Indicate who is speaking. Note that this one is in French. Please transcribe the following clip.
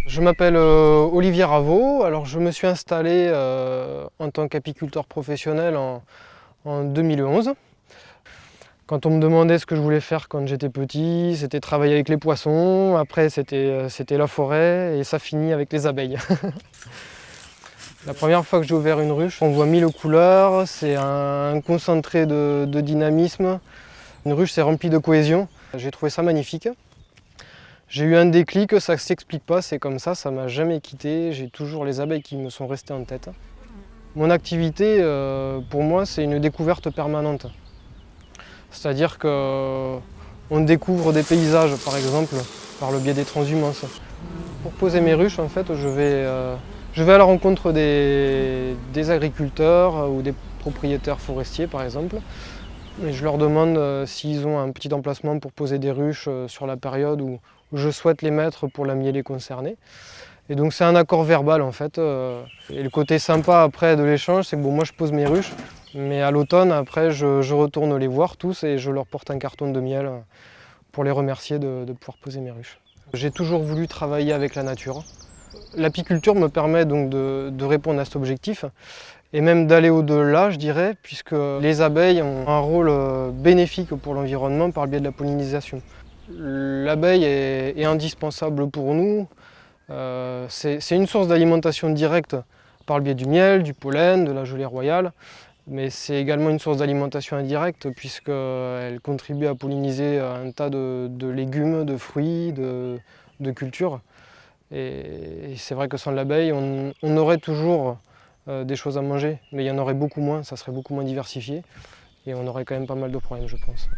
Speaker 1: Je m'appelle Olivier Raveau. Alors je me suis installé en tant qu'apiculteur professionnel en 2011. Quand on me demandait ce que je voulais faire quand j'étais petit, c'était travailler avec les poissons, après c'était la forêt et ça finit avec les abeilles. La première fois que j'ai ouvert une ruche, on voit 1000 couleurs, c'est un concentré de dynamisme. Une ruche, c'est rempli de cohésion. J'ai trouvé ça magnifique. J'ai eu un déclic, ça ne s'explique pas, c'est comme ça m'a jamais quitté. J'ai toujours les abeilles qui me sont restées en tête. Mon activité, pour moi, c'est une découverte permanente. C'est-à-dire qu'on découvre des paysages, par exemple, par le biais des transhumances. Pour poser mes ruches, en fait, je vais à la rencontre des agriculteurs ou des propriétaires forestiers, par exemple. Et je leur demande s'ils ont un petit emplacement pour poser des ruches sur la période où je souhaite les mettre pour la mieler concernée. Et donc c'est un accord verbal en fait. Et le côté sympa après de l'échange, c'est que bon, moi je pose mes ruches, mais à l'automne après je retourne les voir tous et je leur porte un carton de miel pour les remercier de pouvoir poser mes ruches. J'ai toujours voulu travailler avec la nature. L'apiculture me permet donc de répondre à cet objectif et même d'aller au-delà, je dirais, puisque les abeilles ont un rôle bénéfique pour l'environnement par le biais de la pollinisation. L'abeille est indispensable pour nous. C'est une source d'alimentation directe par le biais du miel, du pollen, de la gelée royale, mais c'est également une source d'alimentation indirecte puisqu'elle contribue à polliniser un tas de légumes, de fruits, de cultures. Et c'est vrai que sans l'abeille, on aurait toujours des choses à manger, mais il y en aurait beaucoup moins, ça serait beaucoup moins diversifié et on aurait quand même pas mal de problèmes, je pense.